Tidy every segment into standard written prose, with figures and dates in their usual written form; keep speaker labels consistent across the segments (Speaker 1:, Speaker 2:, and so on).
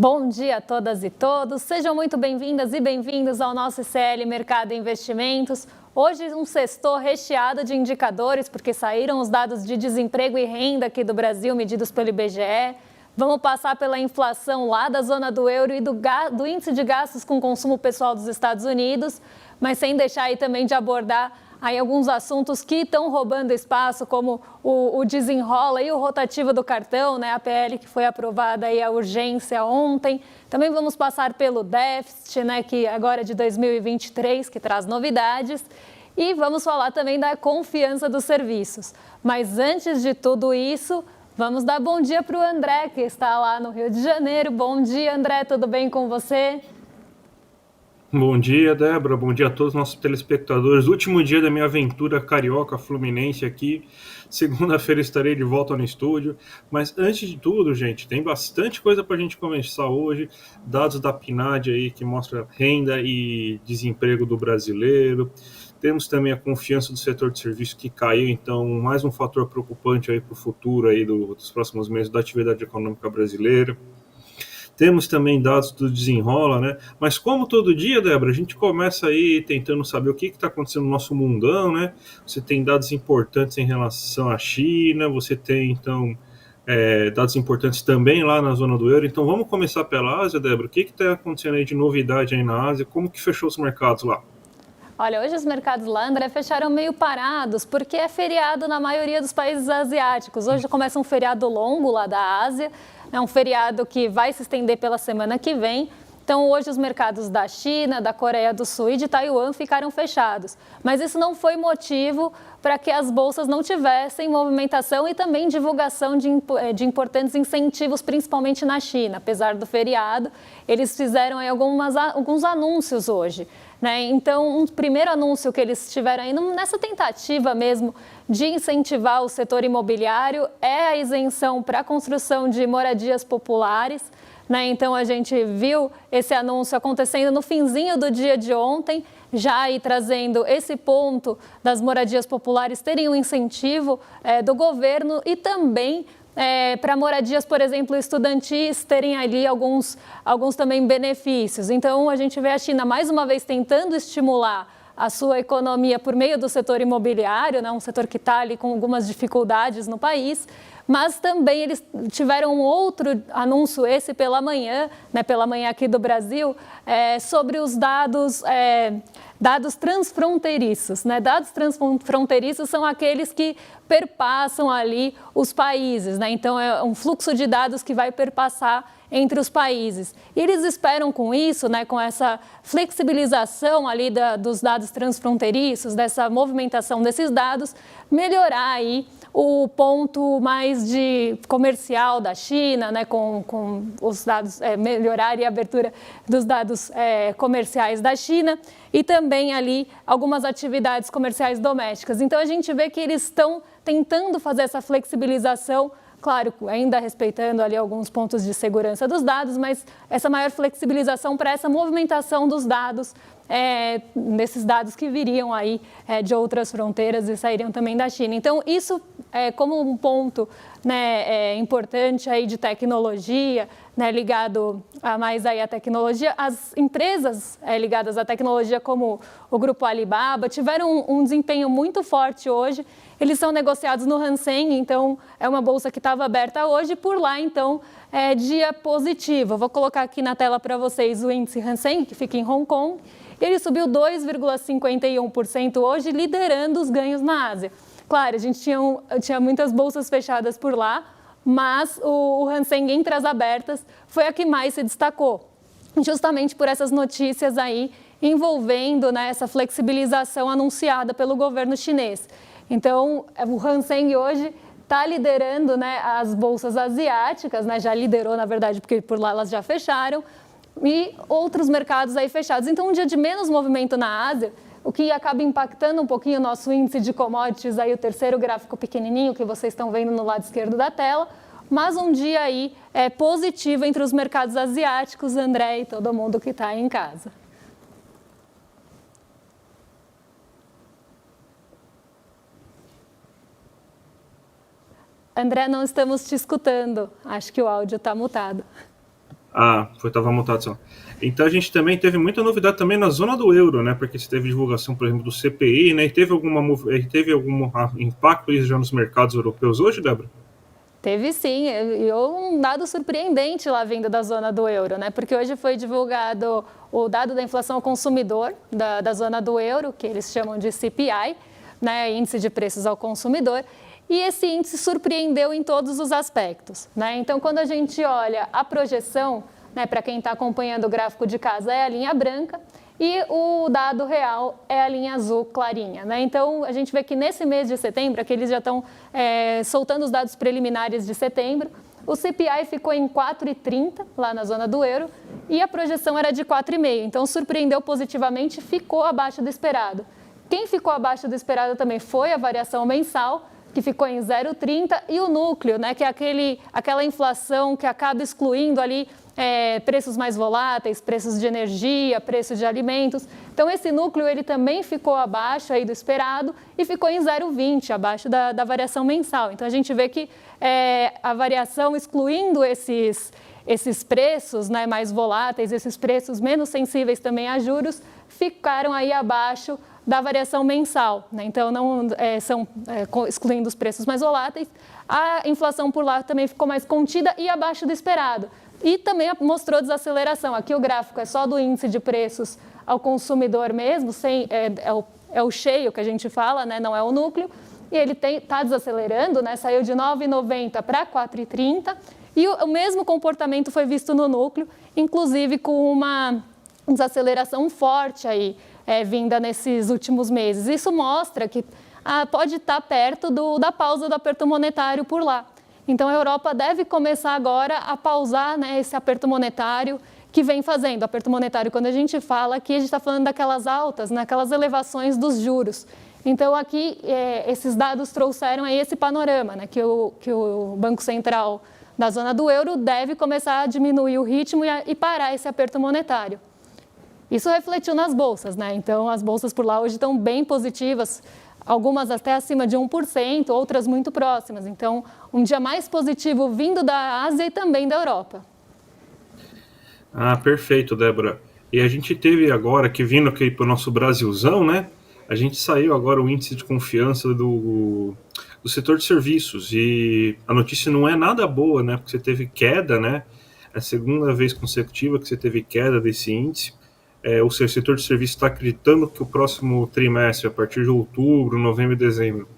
Speaker 1: Bom dia a todas e todos, sejam muito bem-vindas e bem-vindos ao nosso ICL Mercado e Investimentos. Hoje um sextou recheado de indicadores, porque saíram os dados de desemprego e renda aqui do Brasil, medidos pelo IBGE. Vamos passar pela inflação lá da zona do euro e do índice de gastos com consumo pessoal dos Estados Unidos, mas sem deixar aí também de abordar aí alguns assuntos que estão roubando espaço, como o desenrola e o rotativo do cartão, né? A PL que foi aprovada aí a urgência ontem. Também vamos passar pelo déficit, né? Que agora é de 2023, que traz novidades. E vamos falar também da confiança dos serviços. Mas antes de tudo isso, vamos dar bom dia para o André, que está lá no Rio de Janeiro. Bom dia, André, tudo bem com você?
Speaker 2: Bom dia, Débora. Bom dia a todos os nossos telespectadores. Último dia da minha aventura carioca fluminense aqui. Segunda-feira estarei de volta no estúdio. Mas antes de tudo, gente, tem bastante coisa para a gente conversar hoje. Dados da PNAD aí que mostra renda e desemprego do brasileiro. Temos também a confiança do setor de serviço que caiu, então mais um fator preocupante aí para o futuro aí dos próximos meses da atividade econômica brasileira. Temos também dados do Desenrola, né? Mas como todo dia, Débora, a gente começa aí tentando saber o que está acontecendo no nosso mundão, né? Você tem dados importantes em relação à China, você tem, então, dados importantes também lá na zona do euro. Então, vamos começar pela Ásia, Débora. O que está acontecendo aí de novidade aí na Ásia? Como que fechou os mercados lá?
Speaker 1: Olha, hoje os mercados lá, André, fecharam meio parados, porque é feriado na maioria dos países asiáticos. Hoje começa um feriado longo lá da Ásia, é um feriado que vai se estender pela semana que vem. Então, hoje os mercados da China, da Coreia do Sul e de Taiwan ficaram fechados. Mas isso não foi motivo para que as bolsas não tivessem movimentação e também divulgação de importantes incentivos, principalmente na China. Apesar do feriado, eles fizeram aí alguns anúncios hoje, né? Então, um primeiro anúncio que eles tiveram aí nessa tentativa mesmo de incentivar o setor imobiliário é a isenção para a construção de moradias populares. Então, a gente viu esse anúncio acontecendo no finzinho do dia de ontem, já aí trazendo esse ponto das moradias populares terem um incentivo do governo e também para moradias, por exemplo, estudantis, terem ali alguns também benefícios. Então, a gente vê a China mais uma vez tentando estimular a sua economia por meio do setor imobiliário, né, um setor que está ali com algumas dificuldades no país, mas também eles tiveram um outro anúncio, esse pela manhã, né, pela manhã aqui do Brasil, sobre os dados transfronteiriços, né? Dados transfronteiriços são aqueles que perpassam ali os países, né? Então, é um fluxo de dados que vai perpassar entre os países. E eles esperam com isso, né, com essa flexibilização ali dos dados transfronteiriços, dessa movimentação desses dados, melhorar aí o ponto mais de comercial da China, né, com os dados, melhorar a abertura dos dados comerciais da China e também ali algumas atividades comerciais domésticas. Então, a gente vê que eles estão tentando fazer essa flexibilização, claro, ainda respeitando ali alguns pontos de segurança dos dados, mas essa maior flexibilização para essa movimentação dos dados, desses dados que viriam aí de outras fronteiras e sairiam também da China. Então, isso como um ponto, né, importante aí de tecnologia, né, ligado mais aí à tecnologia, as empresas ligadas à tecnologia, como o Grupo Alibaba, tiveram um desempenho muito forte hoje. Eles são negociados no Hang Seng, então é uma bolsa que estava aberta hoje, por lá então é dia positivo. Eu vou colocar aqui na tela para vocês o índice Hang Seng, que fica em Hong Kong. Ele subiu 2,51% hoje, liderando os ganhos na Ásia. Claro, a gente tinha muitas bolsas fechadas por lá, mas o Hang Seng entre as abertas foi a que mais se destacou, justamente por essas notícias aí envolvendo, né, essa flexibilização anunciada pelo governo chinês. Então, o Hang Seng hoje está liderando, né, as bolsas asiáticas, né, já liderou, na verdade, porque por lá elas já fecharam, e outros mercados aí fechados. Então, um dia de menos movimento na Ásia, o que acaba impactando um pouquinho o nosso índice de commodities, aí o terceiro gráfico pequenininho que vocês estão vendo no lado esquerdo da tela, mas um dia aí positivo entre os mercados asiáticos, André e todo mundo que está aí em casa. André, não estamos te escutando. Acho que o áudio está mutado.
Speaker 2: Estava montado só. Então a gente também teve muita novidade também na zona do euro, né? Porque você teve divulgação, por exemplo, do CPI, né? E teve algum impacto isso já nos mercados europeus hoje, Débora?
Speaker 1: Teve sim, e um dado surpreendente lá vindo da zona do euro, né? Porque hoje foi divulgado o dado da inflação ao consumidor da zona do euro, que eles chamam de CPI, né? Índice de preços ao consumidor. E esse índice surpreendeu em todos os aspectos, né? Então, quando a gente olha a projeção, né, para quem está acompanhando o gráfico de casa, é a linha branca e o dado real é a linha azul clarinha, né? Então, a gente vê que nesse mês de setembro, aqui eles já estão soltando os dados preliminares de setembro, o CPI ficou em 4,30 lá na zona do euro e a projeção era de 4,5. Então, surpreendeu positivamente, ficou abaixo do esperado. Quem ficou abaixo do esperado também foi a variação mensal, que ficou em 0,30, e o núcleo, né, que é aquela inflação que acaba excluindo ali preços mais voláteis, preços de energia, preços de alimentos. Então, esse núcleo ele também ficou abaixo aí do esperado e ficou em 0,20, abaixo da variação mensal. Então, a gente vê que a variação excluindo esses preços, né, mais voláteis, esses preços menos sensíveis também a juros, ficaram aí abaixo da variação mensal, né? Então, excluindo os preços mais voláteis, a inflação por lá também ficou mais contida e abaixo do esperado. E também mostrou desaceleração. Aqui o gráfico é só do índice de preços ao consumidor mesmo, é o cheio que a gente fala, né? Não é o núcleo, e ele está desacelerando, né? Saiu de 9,90 para 4,30, e o mesmo comportamento foi visto no núcleo, inclusive com uma desaceleração forte aí, vinda nesses últimos meses. Isso mostra que pode estar perto da pausa do aperto monetário por lá. Então, a Europa deve começar agora a pausar, né, esse aperto monetário que vem fazendo. Aperto monetário, quando a gente fala aqui, a gente está falando daquelas altas, né, aquelas elevações dos juros. Então, aqui, esses dados trouxeram aí esse panorama, né, que o Banco Central da zona do euro deve começar a diminuir o ritmo e parar esse aperto monetário. Isso refletiu nas bolsas, né? Então, as bolsas por lá hoje estão bem positivas, algumas até acima de 1%, outras muito próximas. Então, um dia mais positivo vindo da Ásia e também da Europa.
Speaker 2: Perfeito, Débora. E a gente teve agora, que vindo aqui para o nosso Brasilzão, né? A gente saiu agora o índice de confiança do setor de serviços. E a notícia não é nada boa, né? Porque você teve queda, né? É a segunda vez consecutiva que você teve queda desse índice. O setor de serviços está acreditando que o próximo trimestre, a partir de outubro, novembro e dezembro,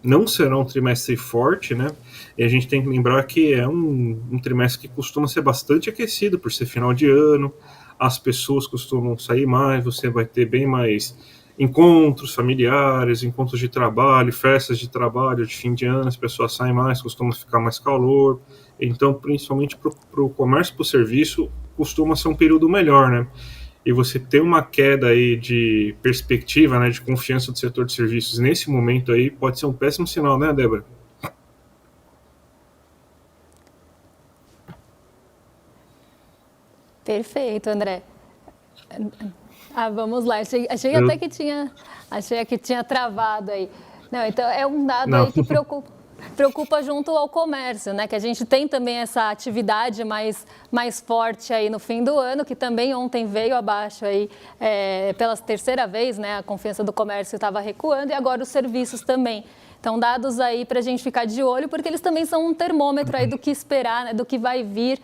Speaker 2: não será um trimestre forte, né? E a gente tem que lembrar que é um trimestre que costuma ser bastante aquecido por ser final de ano, as pessoas costumam sair mais, você vai ter bem mais encontros familiares, encontros de trabalho, festas de trabalho de fim de ano, as pessoas saem mais, costuma ficar mais calor. Então, principalmente para o comércio e para o serviço, costuma ser um período melhor, né? E você ter uma queda aí de perspectiva, né, de confiança do setor de serviços nesse momento aí pode ser um péssimo sinal, né, Débora?
Speaker 1: Perfeito, André. Vamos lá. Achei que tinha travado aí. Não, então é um dado aí que preocupa junto ao comércio, né? Que a gente tem também essa atividade mais forte aí no fim do ano, que também ontem veio abaixo aí pela terceira vez, né? A confiança do comércio estava recuando e agora os serviços também. Então, dados aí para a gente ficar de olho, porque eles também são um termômetro aí do que esperar, né? Do que vai vir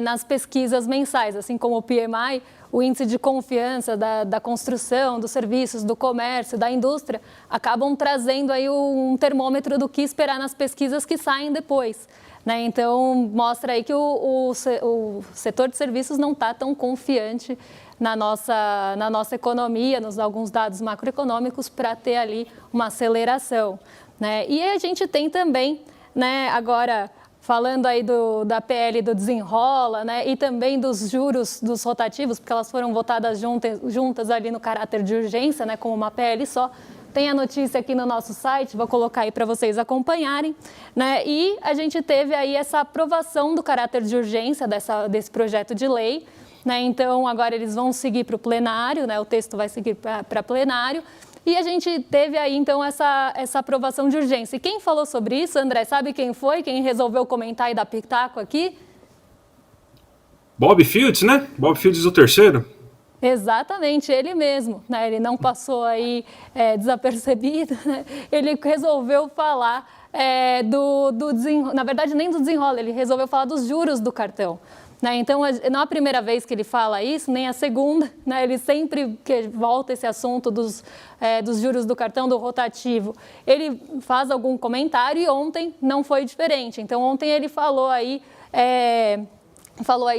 Speaker 1: nas pesquisas mensais, assim como o PMI, o índice de confiança da construção, dos serviços, do comércio, da indústria, acabam trazendo aí um termômetro do que esperar nas pesquisas que saem depois, né? Então, mostra aí que o setor de serviços não está tão confiante na nossa economia, nos alguns dados macroeconômicos, para ter ali uma aceleração, né? E a gente tem também, né, agora falando aí da PL do Desenrola, né, e também dos juros dos rotativos, porque elas foram votadas juntas ali no caráter de urgência, né, como uma PL só. Tem a notícia aqui no nosso site, vou colocar aí para vocês acompanharem, né? E a gente teve aí essa aprovação do caráter de urgência desse projeto de lei, né? Então, agora eles vão seguir para o plenário, né? O texto vai seguir para plenário. E a gente teve aí, então, essa aprovação de urgência. E quem falou sobre isso, André, sabe quem foi? Quem resolveu comentar e dar pitaco aqui?
Speaker 2: Bob Fields, né? Bob Fields o terceiro.
Speaker 1: Exatamente, ele mesmo, né? Ele não passou aí desapercebido, né? Ele resolveu falar na verdade nem do desenrola, ele resolveu falar dos juros do cartão. Né? Então, não é a primeira vez que ele fala isso, nem a segunda, né? Ele sempre que volta esse assunto dos juros do cartão, do rotativo, ele faz algum comentário e ontem não foi diferente. Então, ontem ele falou aí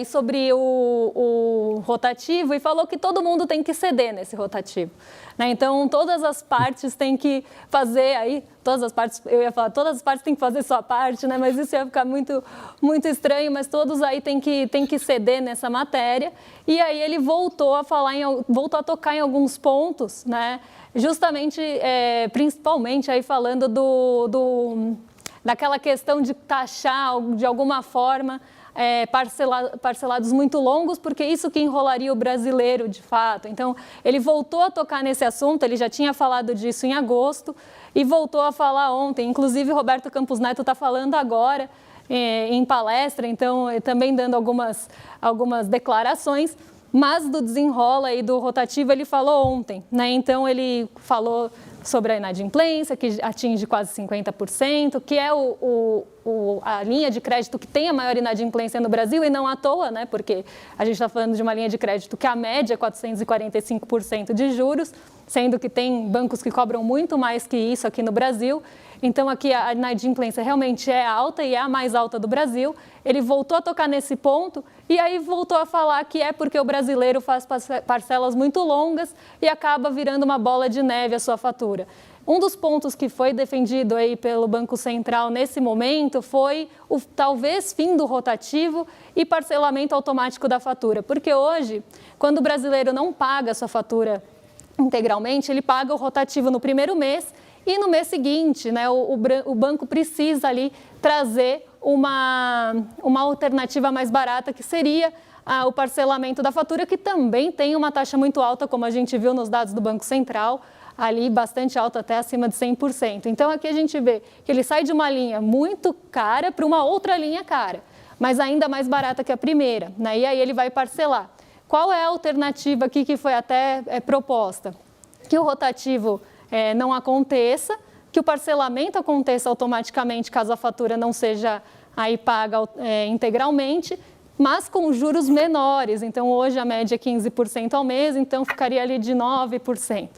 Speaker 1: sobre o rotativo e falou que todo mundo tem que ceder nesse rotativo. Né? Então, todas as partes têm que fazer aí, todas as partes têm que fazer sua parte, né? Mas isso ia ficar muito, muito estranho, mas todos aí têm que ceder nessa matéria. E aí ele voltou a tocar em alguns pontos, né? Justamente, principalmente aí falando daquela questão de taxar de alguma forma parcelados muito longos, porque isso que enrolaria o brasileiro de fato. Então, ele voltou a tocar nesse assunto, ele já tinha falado disso em agosto e voltou a falar ontem. Inclusive, Roberto Campos Neto está falando agora em palestra, então, também dando algumas declarações, mas do desenrola e do rotativo ele falou ontem. Né? Então, ele falou sobre a inadimplência, que atinge quase 50%, que é a linha de crédito que tem a maior inadimplência no Brasil, e não à toa, né? Porque a gente está falando de uma linha de crédito que a média é 445% de juros, sendo que tem bancos que cobram muito mais que isso aqui no Brasil. Então, aqui a inadimplência realmente é alta e é a mais alta do Brasil. Ele voltou a tocar nesse ponto e aí voltou a falar que é porque o brasileiro faz parcelas muito longas e acaba virando uma bola de neve a sua fatura. Um dos pontos que foi defendido aí pelo Banco Central nesse momento foi o talvez fim do rotativo e parcelamento automático da fatura. Porque hoje, quando o brasileiro não paga a sua fatura integralmente, ele paga o rotativo no primeiro mês e no mês seguinte, né, o banco precisa ali trazer uma alternativa mais barata, que seria o parcelamento da fatura, que também tem uma taxa muito alta, como a gente viu nos dados do Banco Central, ali bastante alta, até acima de 100%. Então, aqui a gente vê que ele sai de uma linha muito cara para uma outra linha cara, mas ainda mais barata que a primeira, né? E aí ele vai parcelar. Qual é a alternativa aqui que foi até proposta? Que o rotativo não aconteça, que o parcelamento aconteça automaticamente caso a fatura não seja aí paga integralmente, mas com juros menores. Então, hoje a média é 15% ao mês, então ficaria ali de 9%.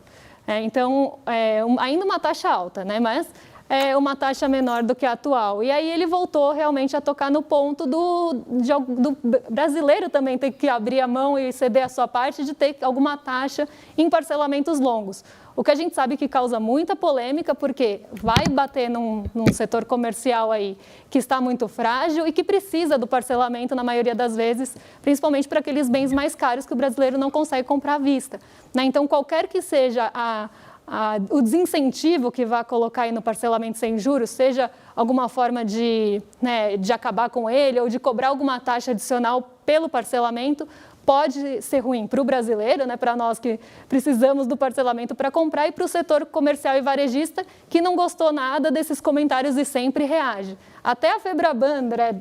Speaker 1: Então, ainda uma taxa alta, né? Mas é uma taxa menor do que a atual. E aí ele voltou realmente a tocar no ponto do brasileiro também ter que abrir a mão e ceder a sua parte de ter alguma taxa em parcelamentos longos. O que a gente sabe que causa muita polêmica, porque vai bater num setor comercial aí que está muito frágil e que precisa do parcelamento na maioria das vezes, principalmente para aqueles bens mais caros que o brasileiro não consegue comprar à vista. Né? Então, qualquer que seja o desincentivo que vá colocar aí no parcelamento sem juros, seja alguma forma de acabar com ele ou de cobrar alguma taxa adicional pelo parcelamento, pode ser ruim para o brasileiro, né, para nós que precisamos do parcelamento para comprar, e para o setor comercial e varejista, que não gostou nada desses comentários e sempre reage. Até a Febraban, André,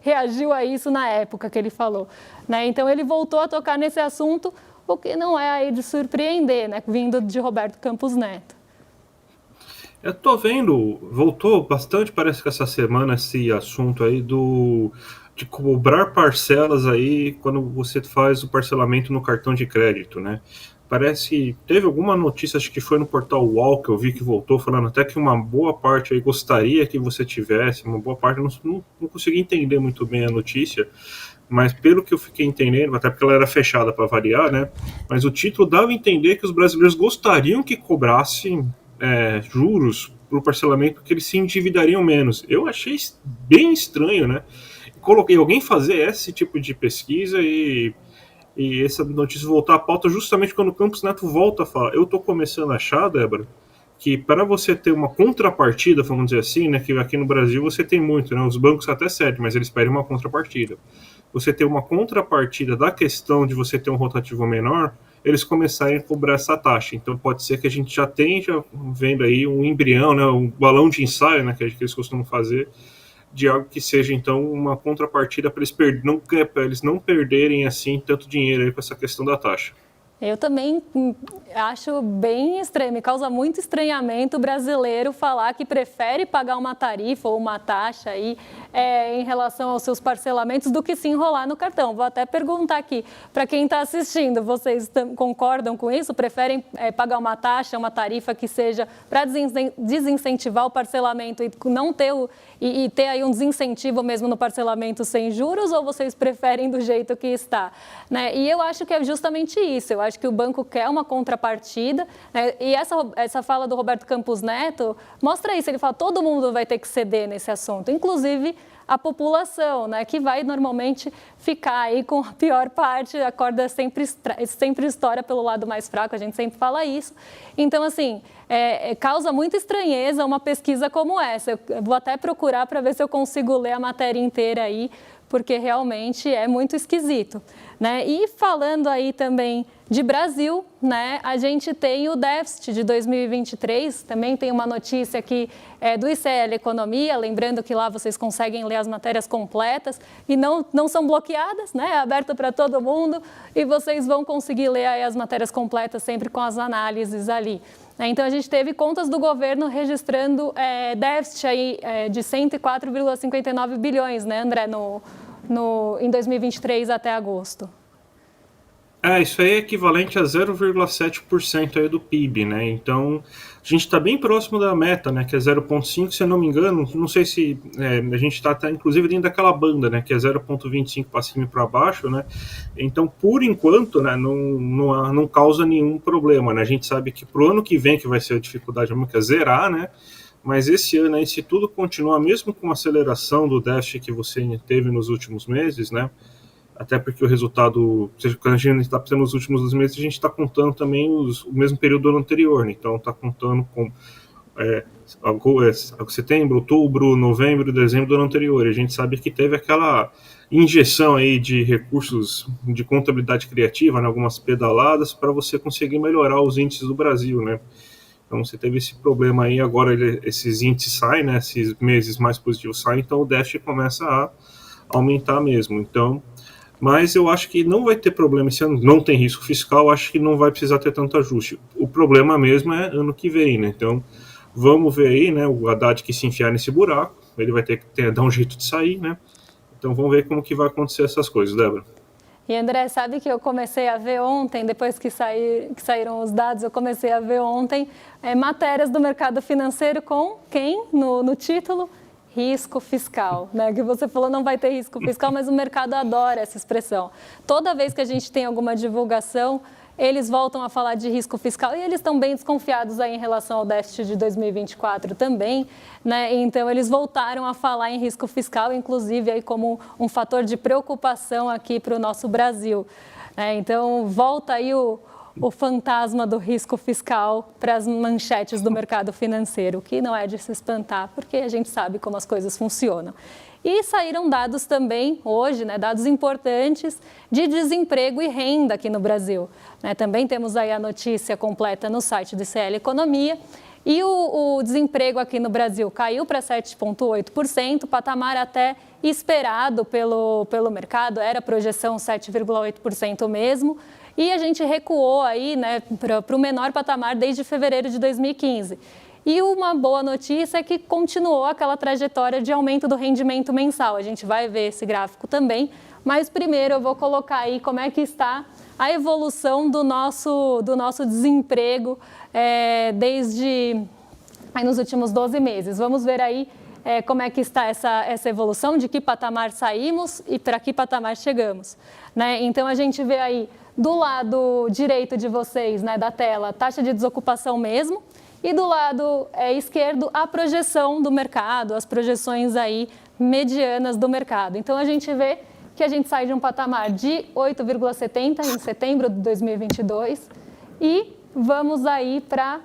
Speaker 1: reagiu a isso na época que ele falou. Né? Então, ele voltou a tocar nesse assunto, o que não é aí de surpreender, né, vindo de Roberto Campos Neto.
Speaker 2: Eu tô vendo, voltou bastante, parece que essa semana, esse assunto aí de cobrar parcelas aí quando você faz o parcelamento no cartão de crédito, né? Parece que teve alguma notícia, acho que foi no portal UOL, que eu vi que voltou, falando até que uma boa parte aí gostaria que você tivesse, uma boa parte, não consegui entender muito bem a notícia, mas pelo que eu fiquei entendendo, até porque ela era fechada para variar, né? Mas o título dava a entender que os brasileiros gostariam que cobrassem juros para o parcelamento, porque eles se endividariam menos. Eu achei bem estranho, né? Coloquei alguém fazer esse tipo de pesquisa e essa notícia voltar à pauta justamente quando o Campos Neto volta a falar. Eu estou começando a achar, Débora, que para você ter uma contrapartida, vamos dizer assim, né, que aqui no Brasil você tem muito, né, os bancos até cedem, mas eles pedem uma contrapartida. Você ter uma contrapartida da questão de você ter um rotativo menor, eles começarem a cobrar essa taxa. Então pode ser que a gente já vendo aí um embrião, né, um balão de ensaio, né, que eles costumam fazer, de algo que seja, então, uma contrapartida para eles não perderem, assim, tanto dinheiro aí com essa questão da taxa.
Speaker 1: Eu também acho bem estranho, me causa muito estranhamento o brasileiro falar que prefere pagar uma tarifa ou uma taxa aí, em relação aos seus parcelamentos do que se enrolar no cartão. Vou até perguntar aqui, para quem está assistindo, vocês concordam com isso? Preferem pagar uma taxa, uma tarifa que seja para desincentivar o parcelamento e não ter e ter aí um desincentivo mesmo no parcelamento sem juros, ou vocês preferem do jeito que está? Né? E eu acho que é justamente isso, eu acho que o banco quer uma contrapartida, né? E essa fala do Roberto Campos Neto mostra isso, ele fala que todo mundo vai ter que ceder nesse assunto, inclusive a população, né, que vai normalmente ficar aí com a pior parte, a corda sempre estoura pelo lado mais fraco, a gente sempre fala isso. Então, assim, causa muita estranheza uma pesquisa como essa. Eu vou até procurar para ver se eu consigo ler a matéria inteira aí, porque realmente é muito esquisito, né? E falando aí também de Brasil, né, a gente tem o déficit de 2023, também tem uma notícia aqui do ICL Economia, lembrando que lá vocês conseguem ler as matérias completas e não são bloqueadas, né, é aberta para todo mundo e vocês vão conseguir ler aí as matérias completas sempre com as análises ali. Então, a gente teve contas do governo registrando déficit aí, de 104,59 bilhões, né, André, em 2023 até agosto.
Speaker 2: Isso aí é equivalente a 0,7% aí do PIB, né? Então, a gente está bem próximo da meta, né? Que é 0,5, se eu não me engano. Não sei se a gente está inclusive dentro daquela banda, né? Que é 0,25 para cima e para baixo, né? Então, por enquanto, né? Não causa nenhum problema, né? A gente sabe que pro ano que vem que vai ser a dificuldade que é zerar, né? Mas esse ano aí, se tudo continuar, mesmo com a aceleração do déficit que você teve nos últimos meses, né? Até porque o resultado, quando a gente está pensando nos últimos 2 meses, a gente está contando também o mesmo período do ano anterior, né? Então está contando com setembro, outubro, novembro, dezembro do ano anterior. E a gente sabe que teve aquela injeção aí de recursos de contabilidade criativa, né? Algumas pedaladas para você conseguir melhorar os índices do Brasil, né? Então você teve esse problema aí, agora esses índices saem, né? Esses meses mais positivos saem, então o déficit começa a aumentar mesmo. Então, mas eu acho que não vai ter problema esse ano, não tem risco fiscal, acho que não vai precisar ter tanto ajuste. O problema mesmo é ano que vem, né? Então, vamos ver aí, né? O Haddad que se enfiar nesse buraco, ele vai ter que dar um jeito de sair, né? Então, vamos ver como que vai acontecer essas coisas, Débora.
Speaker 1: E André, sabe que eu comecei a ver ontem, depois que saíram os dados, eu comecei a ver ontem matérias do mercado financeiro com quem no título? Risco fiscal, né? Que você falou não vai ter risco fiscal, mas o mercado adora essa expressão. Toda vez que a gente tem alguma divulgação, eles voltam a falar de risco fiscal e eles estão bem desconfiados aí em relação ao déficit de 2024 também, né? Então eles voltaram a falar em risco fiscal, inclusive aí como um fator de preocupação aqui para o nosso Brasil. Então volta aí o fantasma do risco fiscal para as manchetes do mercado financeiro, que não é de se espantar, porque a gente sabe como as coisas funcionam. E saíram dados também hoje, né, dados importantes de desemprego e renda aqui no Brasil. Também temos aí a notícia completa no site do ICL Economia. E o desemprego aqui no Brasil caiu para 7,8%, patamar até esperado pelo mercado, era projeção 7,8% mesmo. E a gente recuou aí, né, para o menor patamar desde fevereiro de 2015. E uma boa notícia é que continuou aquela trajetória de aumento do rendimento mensal. A gente vai ver esse gráfico também, mas primeiro eu vou colocar aí como é que está a evolução do nosso desemprego desde aí nos últimos 12 meses. Vamos ver aí como é que está essa evolução, de que patamar saímos e para que patamar chegamos, né? Então a gente vê aí do lado direito de vocês, né, da tela, taxa de desocupação mesmo, e do lado esquerdo a projeção do mercado, as projeções aí medianas do mercado. Então a gente vê que a gente sai de um patamar de 8,70 em setembro de 2022 e vamos aí para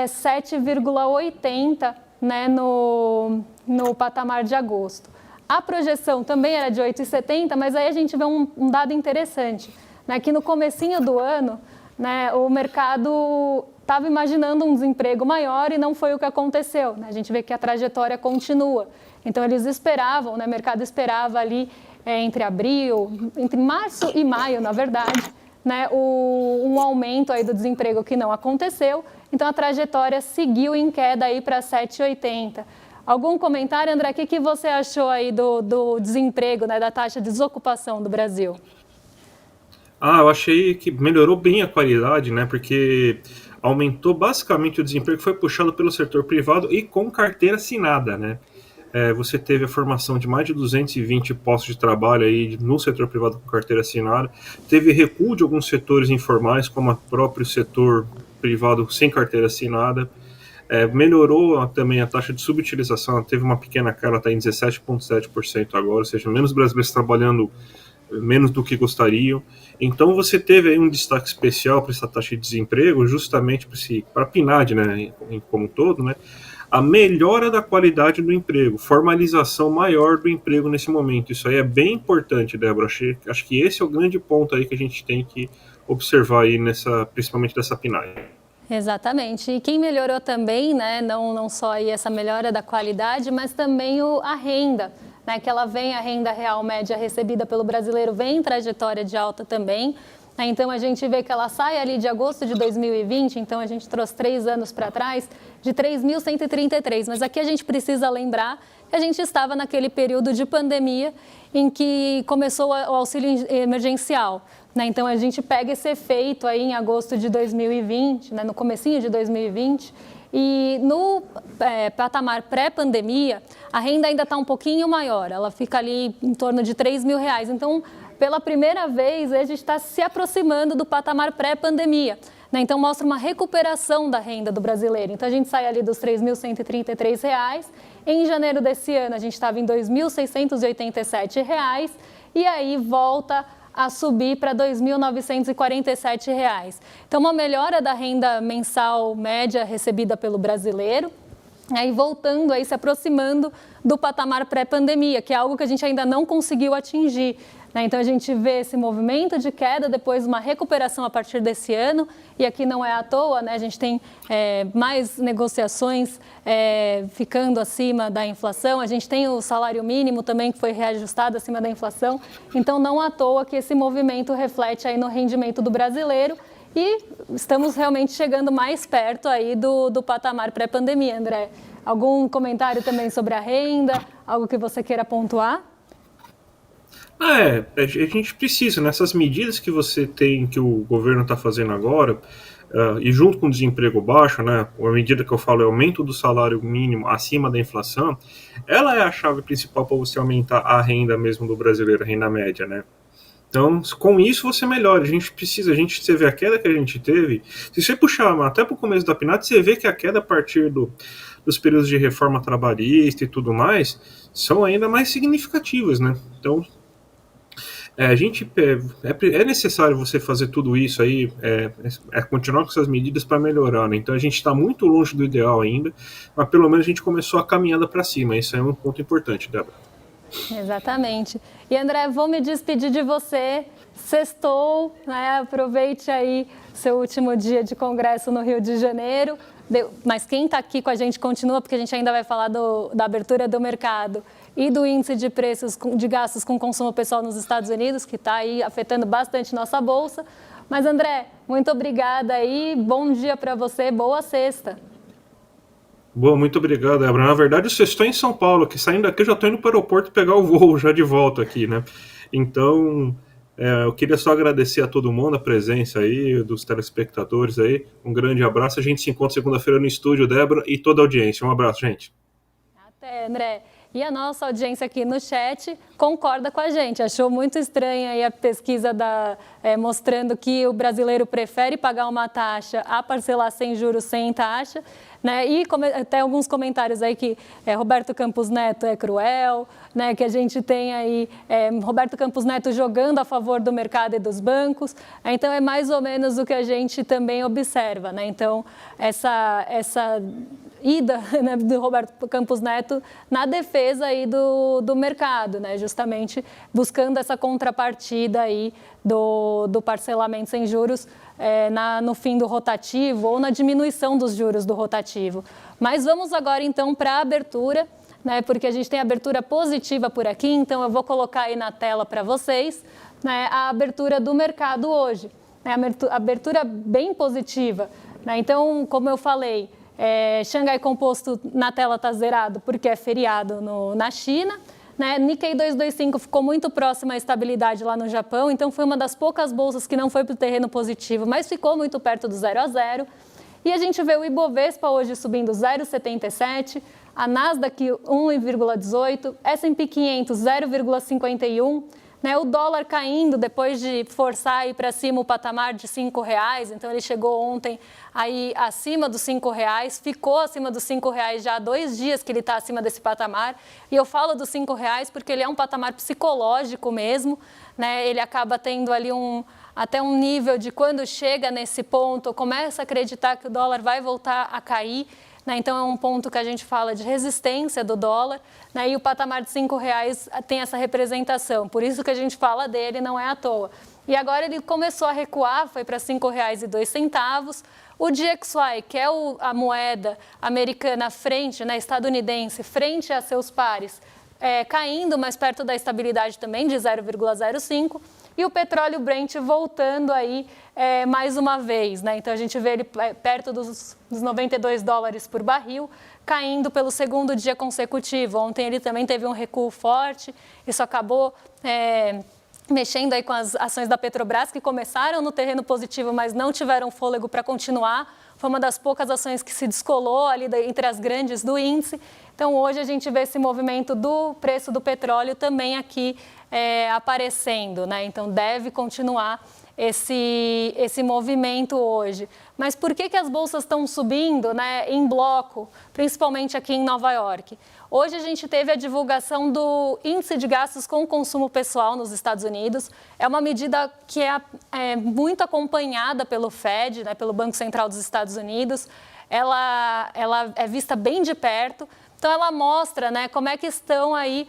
Speaker 1: 7,80, né, no patamar de agosto. A projeção também era de 8,70, mas aí a gente vê um dado interessante, né, que no comecinho do ano, né, o mercado estava imaginando um desemprego maior e não foi o que aconteceu, né? A gente vê que a trajetória continua. Então, eles esperavam, né? O mercado esperava ali entre março e maio, na verdade, né? Um aumento aí do desemprego que não aconteceu. Então, a trajetória seguiu em queda aí para 7,80. Algum comentário, André? O que você achou aí do desemprego, né? Da taxa de desocupação do Brasil?
Speaker 2: Eu achei que melhorou bem a qualidade, né? Porque aumentou basicamente o desemprego que foi puxado pelo setor privado e com carteira assinada, né? Você teve a formação de mais de 220 postos de trabalho aí no setor privado com carteira assinada, teve recuo de alguns setores informais, como o próprio setor privado sem carteira assinada, melhorou também a taxa de subutilização, ela teve uma pequena queda, está em 17,7% agora, ou seja, menos brasileiros trabalhando menos do que gostariam. Então você teve aí um destaque especial para essa taxa de desemprego, justamente para a PNAD, né, como um todo, né, a melhora da qualidade do emprego, formalização maior do emprego nesse momento. Isso aí é bem importante, Débora. Acho que esse é o grande ponto aí que a gente tem que observar aí principalmente dessa PNAD.
Speaker 1: Exatamente. E quem melhorou também, né, não só aí essa melhora da qualidade, mas também a renda, né, que a renda real média recebida pelo brasileiro vem em trajetória de alta também. Então, a gente vê que ela sai ali de agosto de 2020, então a gente trouxe 3 anos para trás, de 3.133. Mas aqui a gente precisa lembrar que a gente estava naquele período de pandemia em que começou o auxílio emergencial. Então, a gente pega esse efeito aí em agosto de 2020, no comecinho de 2020, e no patamar pré-pandemia, a renda ainda está um pouquinho maior, ela fica ali em torno de R$3.000. Então, pela primeira vez, a gente está se aproximando do patamar pré-pandemia. Então, mostra uma recuperação da renda do brasileiro. Então, a gente sai ali dos R$3.133. Em janeiro desse ano, a gente estava em R$2.687. E aí, volta a subir para R$ 2.947. Então, uma melhora da renda mensal média recebida pelo brasileiro, aí voltando, aí se aproximando do patamar pré-pandemia, que é algo que a gente ainda não conseguiu atingir. Então, a gente vê esse movimento de queda, depois uma recuperação a partir desse ano, e aqui não é à toa, a gente tem mais negociações ficando acima da inflação, a gente tem o salário mínimo também que foi reajustado acima da inflação, então não à toa que esse movimento reflete aí no rendimento do brasileiro e estamos realmente chegando mais perto aí do patamar pré-pandemia, André. Algum comentário também sobre a renda, algo que você queira pontuar?
Speaker 2: A gente precisa, nessas medidas que você tem, que o governo está fazendo agora, e junto com o desemprego baixo, né, a medida que eu falo é o aumento do salário mínimo acima da inflação, ela é a chave principal para você aumentar a renda mesmo do brasileiro, a renda média, né? Então, com isso você melhora. Você vê a queda que a gente teve, se você puxar até para o começo da PNAD, você vê que a queda a partir dos períodos de reforma trabalhista e tudo mais, são ainda mais significativas, né? Então, é necessário você fazer tudo isso aí, continuar com essas medidas para melhorar, né? Então a gente está muito longe do ideal ainda, mas pelo menos a gente começou a caminhada para cima. Isso é um ponto importante, Débora.
Speaker 1: Exatamente. E André, vou me despedir de você. Sextou, né? Aproveite aí seu último dia de congresso no Rio de Janeiro. Mas quem está aqui com a gente continua, porque a gente ainda vai falar da abertura do mercado e do índice de preços de gastos com consumo pessoal nos Estados Unidos, que está aí afetando bastante nossa bolsa. Mas, André, muito obrigada aí, bom dia para você, boa sexta.
Speaker 2: Boa, muito obrigado, Débora. Na verdade, eu estou em São Paulo, que saindo daqui eu já estou indo para o aeroporto pegar o voo já de volta aqui, né? Então, eu queria só agradecer a todo mundo a presença aí, dos telespectadores aí. Um grande abraço. A gente se encontra segunda-feira no estúdio, Débora, e toda a audiência. Um abraço, gente.
Speaker 1: Até, André. E a nossa audiência aqui no chat concorda com a gente. Achou muito estranha aí a pesquisa mostrando que o brasileiro prefere pagar uma taxa a parcelar sem juros, sem taxa. Né? E até alguns comentários aí que Roberto Campos Neto é cruel, né? Que a gente tem aí Roberto Campos Neto jogando a favor do mercado e dos bancos. Então, é mais ou menos o que a gente também observa. Né? Então, ida, né, do Roberto Campos Neto na defesa aí do mercado, né, justamente buscando essa contrapartida aí do parcelamento sem juros no fim do rotativo ou na diminuição dos juros do rotativo. Mas vamos agora então para a abertura, né, porque a gente tem abertura positiva por aqui, então eu vou colocar aí na tela para vocês, né, a abertura do mercado hoje, né, a abertura bem positiva, né, então, como eu falei, Xangai Composto na tela está zerado porque é feriado na China, né, Nikkei 225 ficou muito próximo à estabilidade lá no Japão, então foi uma das poucas bolsas que não foi para o terreno positivo, mas ficou muito perto do 0 a 0. E a gente vê o Ibovespa hoje subindo 0,77, a Nasdaq 1,18, S&P 500 0,51, né, o dólar caindo depois de forçar para cima o patamar de R$5, então ele chegou ontem aí acima dos R$5, ficou acima dos R$5 já há 2 dias que ele está acima desse patamar, e eu falo dos R$5 porque ele é um patamar psicológico mesmo, né, ele acaba tendo ali até um nível de quando chega nesse ponto, começa a acreditar que o dólar vai voltar a cair, né, então é um ponto que a gente fala de resistência do dólar, né, e o patamar de R$5 tem essa representação, por isso que a gente fala dele, não é à toa. E agora ele começou a recuar, foi para R$5,02, o DXY, que é a moeda americana frente, né, estadunidense, frente a seus pares, caindo mais perto da estabilidade também, de 0,05, e o petróleo Brent voltando aí mais uma vez, né? Então a gente vê ele perto dos $92 por barril, caindo pelo segundo dia consecutivo. Ontem ele também teve um recuo forte, isso acabou mexendo aí com as ações da Petrobras, que começaram no terreno positivo, mas não tiveram fôlego para continuar. Foi uma das poucas ações que se descolou ali entre as grandes do índice. Então, hoje a gente vê esse movimento do preço do petróleo também aqui aparecendo, né? Então, deve continuar esse movimento hoje. Mas por que as bolsas estão subindo, né, em bloco, principalmente aqui em Nova York? Hoje a gente teve a divulgação do índice de gastos com consumo pessoal nos Estados Unidos. É uma medida que é muito acompanhada pelo Fed, né, pelo Banco Central dos Estados Unidos. Ela é vista bem de perto. Então, ela mostra, né, como é que estão aí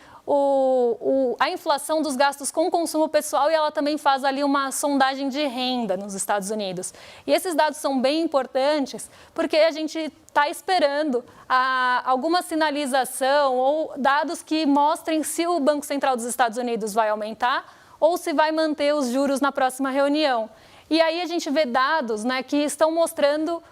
Speaker 1: a inflação dos gastos com consumo pessoal, e ela também faz ali uma sondagem de renda nos Estados Unidos. E esses dados são bem importantes porque a gente está esperando alguma sinalização ou dados que mostrem se o Banco Central dos Estados Unidos vai aumentar ou se vai manter os juros na próxima reunião. E aí a gente vê dados, né, que estão mostrando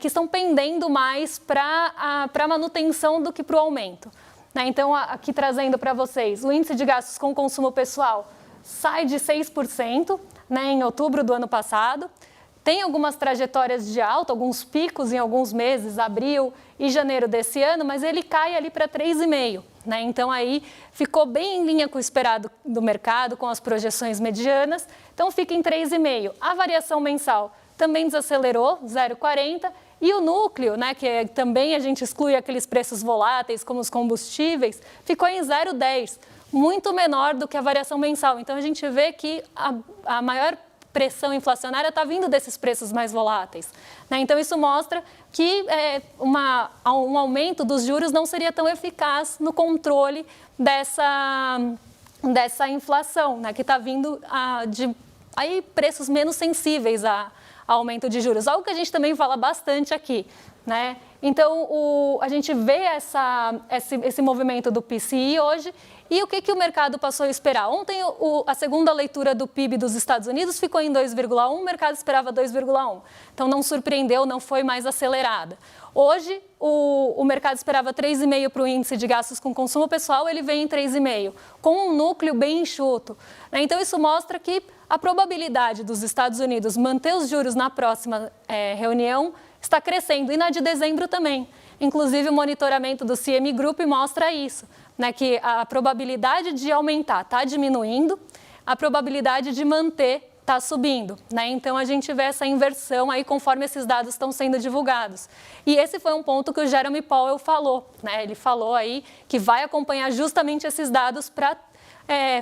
Speaker 1: que estão pendendo mais para a manutenção do que para o aumento. Então, aqui trazendo para vocês, o índice de gastos com consumo pessoal sai de 6%, né, em outubro do ano passado. Tem algumas trajetórias de alta, alguns picos em alguns meses, abril e janeiro desse ano, mas ele cai ali para 3,5%. Né? Então, aí ficou bem em linha com o esperado do mercado, com as projeções medianas. Então, fica em 3,5%. A variação mensal também desacelerou, 0,40%. E o núcleo, né, que também a gente exclui aqueles preços voláteis, como os combustíveis, ficou em 0,10%, muito menor do que a variação mensal. Então, a gente vê que a maior pressão inflacionária está vindo desses preços mais voláteis. Né? Então, isso mostra que um aumento dos juros não seria tão eficaz no controle dessa inflação, né, que está vindo de preços menos sensíveis a aumento de juros, algo que a gente também fala bastante aqui, né? Então, a gente vê esse movimento do PCI hoje, e o que o mercado passou a esperar? Ontem, a segunda leitura do PIB dos Estados Unidos ficou em 2,1%, o mercado esperava 2,1%. Então, não surpreendeu, não foi mais acelerada. Hoje, o mercado esperava 3,5% para o índice de gastos com consumo pessoal, ele vem em 3,5%, com um núcleo bem enxuto. Né? Então, isso mostra que a probabilidade dos Estados Unidos manter os juros na próxima reunião está crescendo, e na de dezembro também. Inclusive, o monitoramento do CME Group mostra isso, né, que a probabilidade de aumentar está diminuindo, a probabilidade de manter está subindo. Né? Então, a gente vê essa inversão aí conforme esses dados estão sendo divulgados. E esse foi um ponto que o Jeremy Powell falou. Né? Ele falou aí que vai acompanhar justamente esses dados para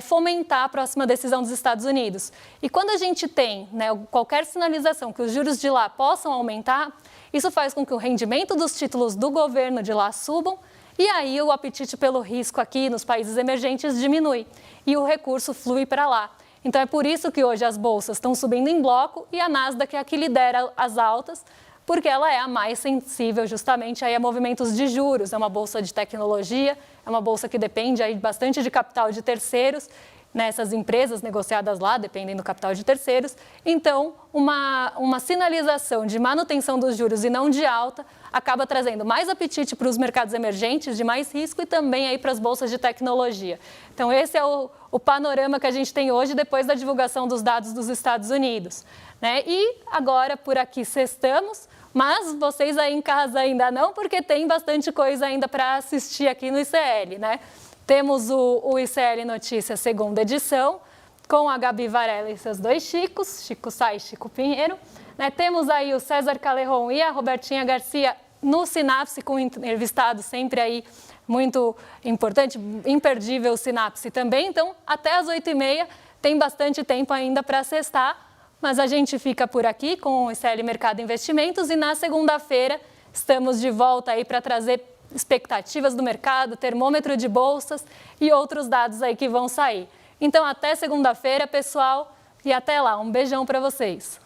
Speaker 1: fomentar a próxima decisão dos Estados Unidos. E quando a gente tem, né, qualquer sinalização que os juros de lá possam aumentar, Isso faz com que o rendimento dos títulos do governo de lá subam e aí o apetite pelo risco aqui nos países emergentes diminui e o recurso flui para lá. Então é por isso que hoje as bolsas estão subindo em bloco e a Nasdaq é a que lidera as altas, porque ela é a mais sensível justamente aí a movimentos de juros. É uma bolsa de tecnologia, é uma bolsa que depende aí bastante de capital de terceiros, nessas empresas negociadas lá dependem do capital de terceiros. Então, uma sinalização de manutenção dos juros e não de alta acaba trazendo mais apetite para os mercados emergentes, de mais risco e também aí para as bolsas de tecnologia. Então, esse é o panorama que a gente tem hoje depois da divulgação dos dados dos Estados Unidos, né? E agora, por aqui, sextamos, mas vocês aí em casa ainda não, porque tem bastante coisa ainda para assistir aqui no ICL, né? Temos o ICL Notícias segunda edição, com a Gabi Varela e seus dois Chicos, Chico Sá e Chico Pinheiro. Né? Temos aí o César Calejon e a Robertinha Garcia no Sinapse, com entrevistado sempre aí muito importante, imperdível Sinapse também. Então, até às 8h30 tem bastante tempo ainda para acessar, mas a gente fica por aqui com o ICL Mercado Investimentos e na segunda-feira estamos de volta aí para trazer expectativas do mercado, termômetro de bolsas e outros dados aí que vão sair. Então, até segunda-feira, pessoal, e até lá. Um beijão para vocês.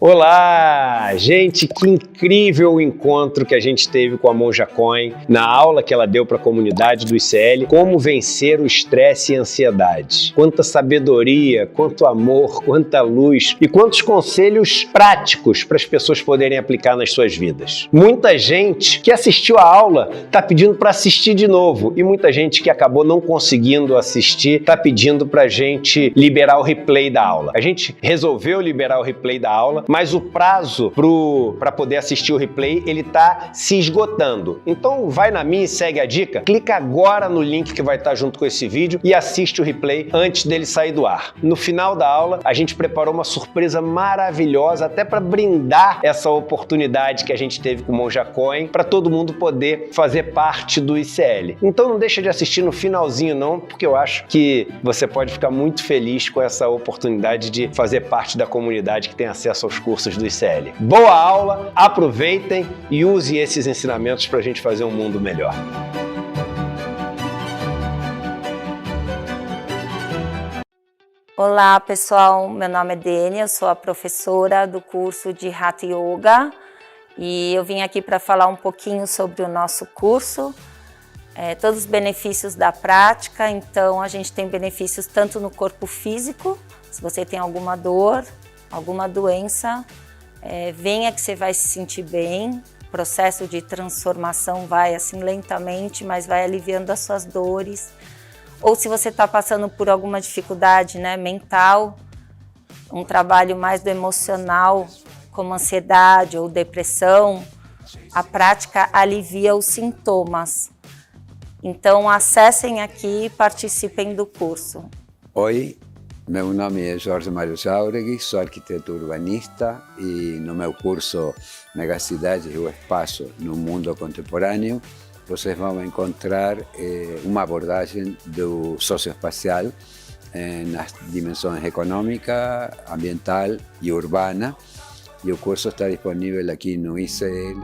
Speaker 3: Olá! Gente, que incrível o encontro que a gente teve com a Monja Coin na aula que ela deu para a comunidade do ICL, como vencer o estresse e a ansiedade. Quanta sabedoria, quanto amor, quanta luz e quantos conselhos práticos para as pessoas poderem aplicar nas suas vidas. Muita gente que assistiu a aula está pedindo para assistir de novo e muita gente que acabou não conseguindo assistir está pedindo para a gente liberar o replay da aula. A gente resolveu liberar o replay da aula, mas o prazo para poder assistir o replay, ele tá se esgotando. Então vai na minha e segue a dica, clica agora no link que vai estar junto com esse vídeo e assiste o replay antes dele sair do ar. No final da aula, a gente preparou uma surpresa maravilhosa até para brindar essa oportunidade que a gente teve com o Monja Coin para todo mundo poder fazer parte do ICL. Então não deixa de assistir no finalzinho não, porque eu acho que você pode ficar muito feliz com essa oportunidade de fazer parte da comunidade que tem acesso aos cursos do ICL. Boa aula, aproveitem e use esses ensinamentos para a gente fazer um mundo melhor.
Speaker 4: Olá pessoal, meu nome é Dênia, eu sou a professora do curso de Hatha Yoga e eu vim aqui para falar um pouquinho sobre o nosso curso, todos os benefícios da prática. Então a gente tem benefícios tanto no corpo físico, se você tem alguma dor, alguma doença, venha que você vai se sentir bem. O processo de transformação vai assim lentamente, mas vai aliviando as suas dores. Ou se você está passando por alguma dificuldade, né, mental, um trabalho mais do emocional, como ansiedade ou depressão, a prática alivia os sintomas. Então acessem aqui e participem do curso.
Speaker 5: Oi. Meu nome é Jorge Mário Jauregui, sou arquiteto urbanista e no meu curso Megacidades e o Espaço no Mundo Contemporâneo vocês vão encontrar uma abordagem do socioespacial nas dimensões econômica, ambiental e urbana, e o curso está disponível aqui no ICL.